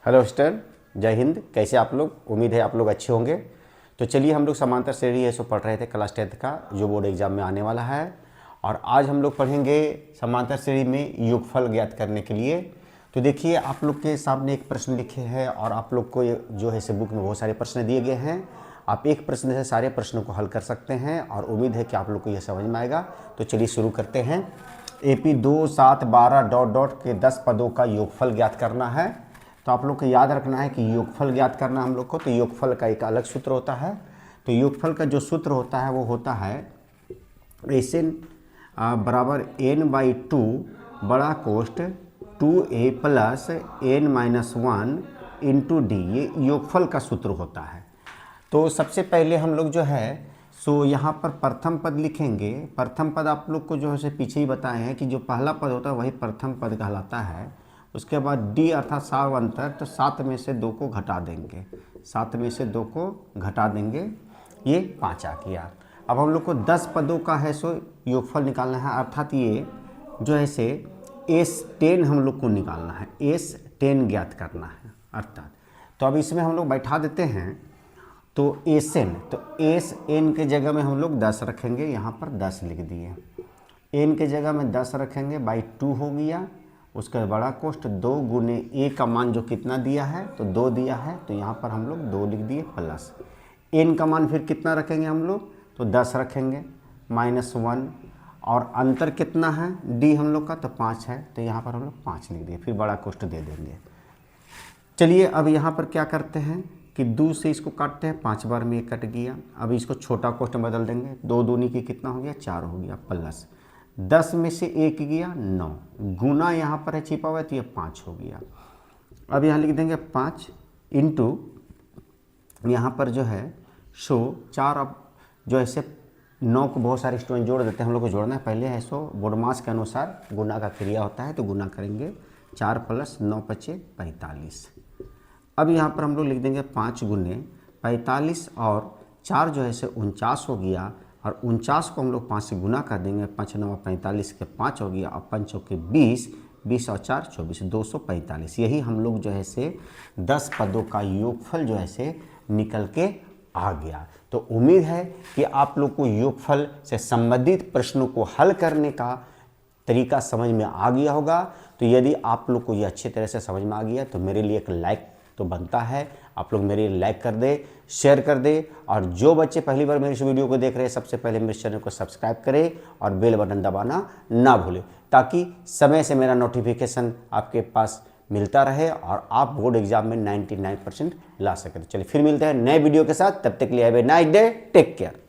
Hello stir, जय हिंद। कैसे आप लोग? उम्मीद है आप लोग अच्छे होंगे। तो चलिए, हम लोग समांतर श्रेणी है सो पढ़ रहे थे क्लास 10th का, जो बोर्ड एग्जाम में आने वाला है। और आज हम लोग पढ़ेंगे समांतर श्रेणी में योगफल ज्ञात करने के लिए। तो देखिए, आप लोग के सामने एक प्रश्न लिखे हैं और आप लोग को जो है से बुक में बहुत सारे प्रश्न दिए गए हैं। आप एक प्रश्न से सारे प्रश्नों को हल कर सकते हैं और उम्मीद है कि आप लोग को यह समझ में आएगा। तो चलिए शुरू करते हैं। AP 2 7 12 डॉट डॉट के 10 पदों का योगफल ज्ञात करना है। तो आप लोग को याद रखना है कि योगफल ज्ञात करना हम लोग को, तो योगफल का एक अलग सूत्र होता है। तो योगफल का जो सूत्र होता है वो होता है SN बराबर n/2 बड़ा कोष्ट 2a plus n-1 into D. ये योगफल का सूत्र होता है। तो सबसे पहले हम लोग जो है सो यहाँ पर प्रथम पद लिखेंगे। प्रथम पद आप लोग को जो है पीछे ही बताए हैं कि जो पहला पद होता है वही प्रथम पद कहलाता है। उसके बाद डी अर्थात साव अंतर, तो 7 में से 2 को घटा देंगे, 7 में से 2 को घटा देंगे, ये 5 आ गया। अब हम लोग को 10 पदों का है सो योगफल निकालना है, अर्थात ये जो है से S10 हम लोग को निकालना है, S10 ज्ञात करना है अर्थात। तो अब इसमें हम लोग बैठा देते हैं तो SN, तो SN के जगह में हम लोग 10 रखेंगे, यहाँ पर 10 लिख दिए। n के जगह में 10 रखेंगे, बाई 2 हो गया। उसका बड़ा कोष्ट 2 गुने a का मान जो कितना दिया है तो 2 दिया है, तो यहाँ पर हम लोग 2 लिख दिए प्लस n का मान फिर कितना रखेंगे हम लोग, तो 10 रखेंगे, -1। और अंतर कितना है d हम लोग का, तो 5 है, तो यहाँ पर हम लोग 5 लिख दिए, फिर बड़ा कोष्ट दे देंगे। चलिए अब यहाँ पर क्या करते हैं कि 2 से इसको काटते हैं, 5 बार में ये कट गया। अब इसको छोटा कोष्ट में बदल देंगे, 2 दूनी की कितना हो गया, 4 हो गया, प्लस 10 में से 1 गया 9, गुना यहाँ पर है छिपा हुआ है तो ये 5 हो गया। अब यहाँ लिख देंगे 5 इंटू यहाँ पर जो है सो 4। अब जो ऐसे 9 को बहुत सारे स्टूडेंट जोड़ देते हैं, हम लोग को जोड़ना है पहले है सो बोडमास के अनुसार गुना का क्रिया होता है, तो गुना करेंगे 4 + 9 × 5 = 45। अब यहाँ पर हम लोग लिख देंगे 5 गुने 45 और 4 जो है से 49 हो गया, और 49 को हम लोग 5 से गुना कर देंगे, 5 × 9 = 45 के 5 हो गया, और 5 के 20, 20 और 4 24, 245। यही हम लोग जो है से 10 पदों का योगफल जो है से निकल के आ गया। तो उम्मीद है कि आप लोग को योगफल से संबंधित प्रश्नों को हल करने का तरीका समझ में आ गया होगा। तो यदि आप लोग को ये अच्छी तरह से समझ में आ गया तो मेरे लिए एक लाइक तो बनता है, आप लोग मेरे लाइक कर दे, शेयर कर दे। और जो बच्चे पहली बार मेरे इस वीडियो को देख रहे हैं, सबसे पहले मेरे चैनल को सब्सक्राइब करें और बेल बटन दबाना ना भूलें, ताकि समय से मेरा नोटिफिकेशन आपके पास मिलता रहे और आप बोर्ड एग्जाम में 99% ला सकें। तो चलिए फिर मिलते हैं नए वीडियो के साथ, तब तक के लिए have a nice day, take care.